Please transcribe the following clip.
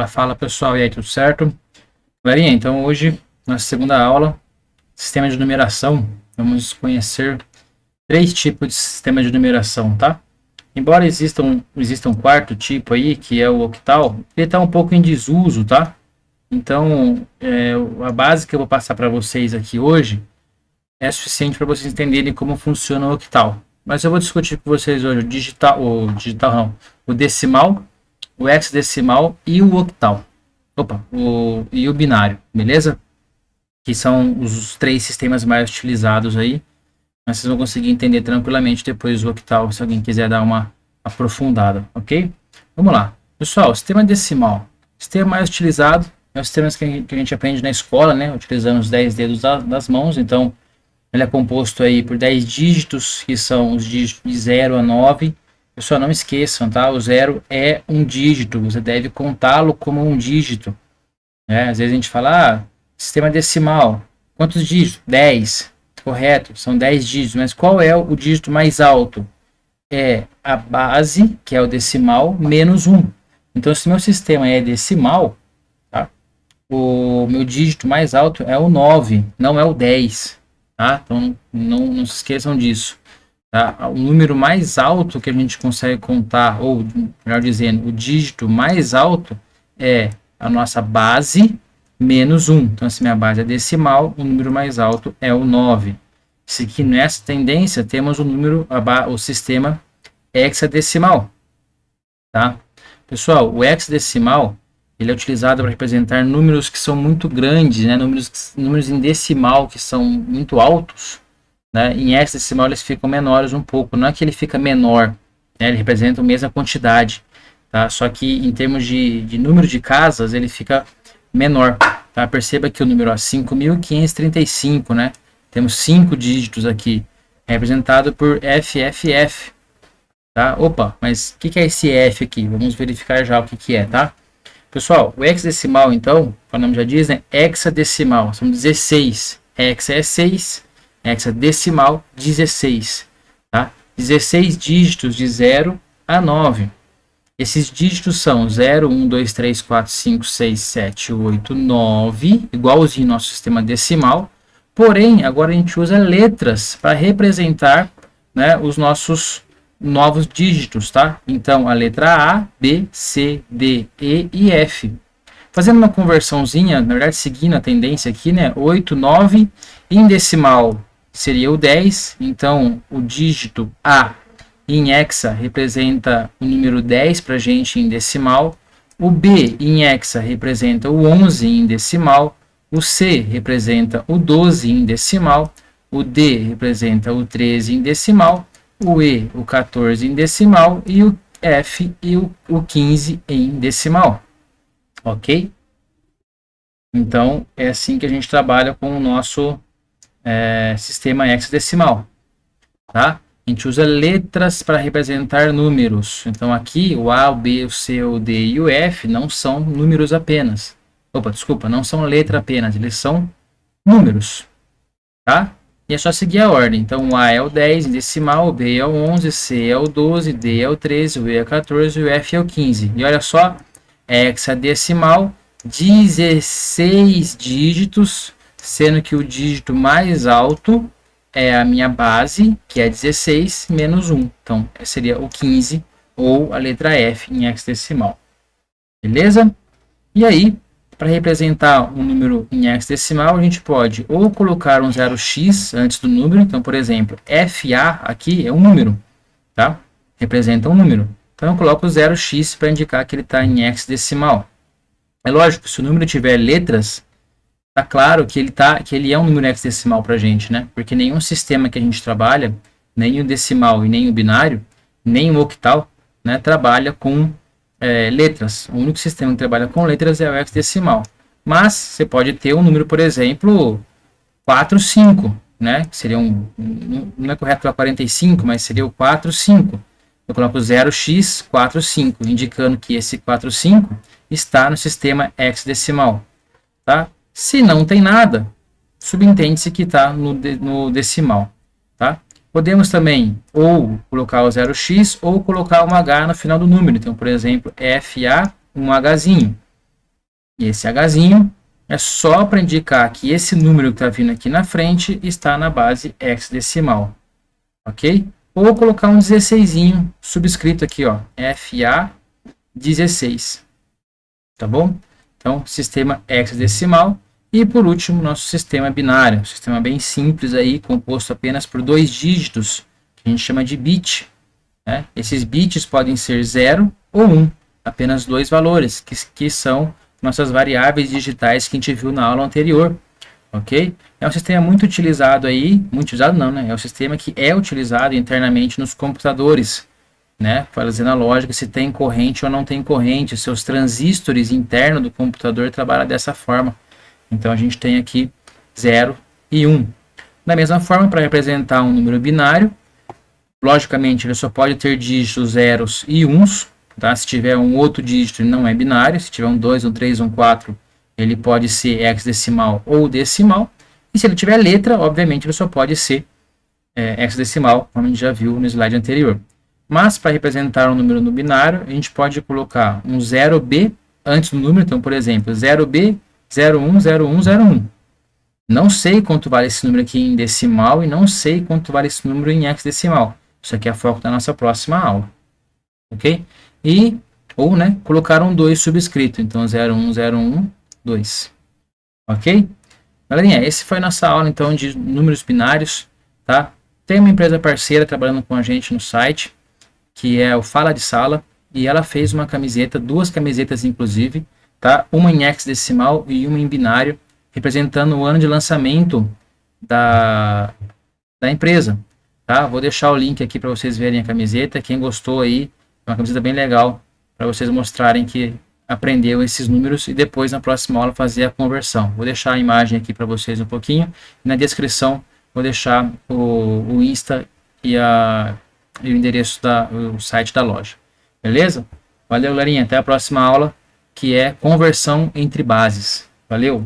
Fala pessoal, e aí, tudo certo? Galerinha, então hoje, na segunda aula, sistema de numeração, vamos conhecer 3 tipos de sistema de numeração, tá? Embora exista um quarto tipo aí, que é o octal, ele está um pouco em desuso, tá? Então, a base que eu vou passar para vocês aqui hoje é suficiente para vocês entenderem como funciona o octal. Mas eu vou discutir com vocês hoje o decimal, o hexadecimal e o octal. E o binário, beleza? Que são os 3 sistemas mais utilizados aí. Mas vocês vão conseguir entender tranquilamente depois o octal, se alguém quiser dar uma aprofundada, ok? Vamos lá. Pessoal, o sistema decimal. O sistema mais utilizado é o sistema que a gente aprende na escola, né? Utilizando os 10 dedos das mãos. Então, ele é composto aí por 10 dígitos, que são os dígitos de 0 a 9. Pessoal, não esqueçam, tá? O 0 é um dígito, você deve contá-lo como um dígito. Às vezes a gente fala, sistema decimal, quantos dígitos? 10, correto, são 10 dígitos, mas qual é o dígito mais alto? É a base, que é o decimal, menos 1. Então, se meu sistema é decimal, tá? O meu dígito mais alto é o 9, não é o 10, tá? Então, não se esqueçam disso. Tá? O número mais alto que a gente consegue contar, ou melhor dizendo, o dígito mais alto é a nossa base menos 1. Então, se minha base é decimal, o número mais alto é o 9. Se aqui nessa tendência temos o sistema hexadecimal. Tá? Pessoal, o hexadecimal ele é utilizado para representar números que são muito grandes, né? números em decimal que são muito altos. Né? Em hexadecimal eles ficam menores um pouco, não é que ele fica menor, né? Ele representa a mesma quantidade, tá? Só que em termos de número de casas ele fica menor, tá? Perceba que o número é 5.535, né? Temos 5 dígitos aqui, representado por FFF, tá? Mas o que é esse F aqui? Vamos verificar já o que é, tá? Pessoal, o hexadecimal então, o nome já diz, né? Hexadecimal, são 16, hexa é 6, hexadecimal 16, tá? 16 dígitos de 0 a 9. Esses dígitos são 0, 1, 2, 3, 4, 5, 6, 7, 8, 9, igualzinho ao nosso sistema decimal. Porém, agora a gente usa letras para representar, né, os nossos novos dígitos, tá? Então, a letra A, B, C, D, E e F. Fazendo uma conversãozinha, na verdade, seguindo a tendência aqui, né? 8, 9, em decimal seria o 10, então o dígito A em hexa representa o número 10 para a gente em decimal, o B em hexa representa o 11 em decimal, o C representa o 12 em decimal, o D representa o 13 em decimal, o E o 14 em decimal e o F e o 15 em decimal, ok? Então é assim que a gente trabalha com o nosso sistema hexadecimal, tá? A gente usa letras para representar números. Então aqui o A, o B, o C, o D e o F não são números apenas. Não são letra apenas, eles são números, tá? E é só seguir a ordem. Então o A é o 10 em decimal, o B é o 11, C é o 12, D é o 13, o E é o 14 e o F é o 15. E olha só, hexadecimal, 16 dígitos, sendo que o dígito mais alto é a minha base, que é 16, menos 1. Então, seria o 15, ou a letra F em hexadecimal. Beleza? E aí, para representar um número em hexadecimal, a gente pode ou colocar um 0x antes do número. Então, por exemplo, FA aqui é um número, tá? Representa um número. Então, eu coloco o 0x para indicar que ele está em hexadecimal. É lógico, se o número tiver letras, tá claro que ele é um número hexadecimal para a gente, né? Porque nenhum sistema que a gente trabalha, nem o decimal e nem o binário, nem o octal, né, trabalha com letras. O único sistema que trabalha com letras é o hexadecimal. Mas você pode ter um número, por exemplo, 4, 5, né? Que seria não é correto falar 45, mas seria o 4, 5. Eu coloco 0x, 4, 5, indicando que esse 4, 5 está no sistema hexadecimal, tá? Se não tem nada, subentende-se que está no decimal, tá? Podemos também ou colocar o 0x ou colocar um H no final do número. Então, por exemplo, FA, um Hzinho. E esse Hzinho é só para indicar que esse número que está vindo aqui na frente está na base hexadecimal, ok? Ou colocar um 16zinho subscrito aqui, ó, FA16, tá bom? Então, sistema hexadecimal. E por último, nosso sistema binário, um sistema bem simples aí, composto apenas por 2 dígitos, que a gente chama de bit, né? Esses bits podem ser 0 ou 1, apenas 2 valores, que são nossas variáveis digitais que a gente viu na aula anterior, ok? É um sistema muito utilizado aí, muito utilizado não, né? É um sistema que é utilizado internamente nos computadores, né? Fazendo a lógica se tem corrente ou não tem corrente, seus transistores internos do computador trabalham dessa forma. Então a gente tem aqui 0 e 1. Da mesma forma, para representar um número binário, logicamente ele só pode ter dígitos zeros e uns, tá? Se tiver um outro dígito, ele não é binário. Se tiver um 2, um 3, um 4, ele pode ser hexadecimal ou decimal. E se ele tiver letra, obviamente ele só pode ser hexadecimal, como a gente já viu no slide anterior. Mas para representar um número no binário, a gente pode colocar um 0b antes do número. Então, por exemplo, 0b, 01, 01, 01. Não sei quanto vale esse número aqui em decimal e não sei quanto vale esse número em hexadecimal. Isso aqui é foco da nossa próxima aula. Ok? Ou, né, colocar um 2 subscrito. Então, 01, 01, 2. Ok? Galerinha, esse foi a nossa aula, então, de números binários, tá? Tem uma empresa parceira trabalhando com a gente no site, que é o Fala de Sala, e ela fez uma camiseta, 2 camisetas inclusive, tá? Uma em hexadecimal e uma em binário, representando o ano de lançamento da empresa, tá? Vou deixar o link aqui para vocês verem a camiseta. Quem gostou aí, é uma camiseta bem legal para vocês mostrarem que aprendeu esses números e depois na próxima aula fazer a conversão. Vou deixar a imagem aqui para vocês um pouquinho. Na descrição vou deixar o Insta e o endereço o site da loja. Beleza? Valeu, galerinha. Até a próxima aula, que é conversão entre bases. Valeu!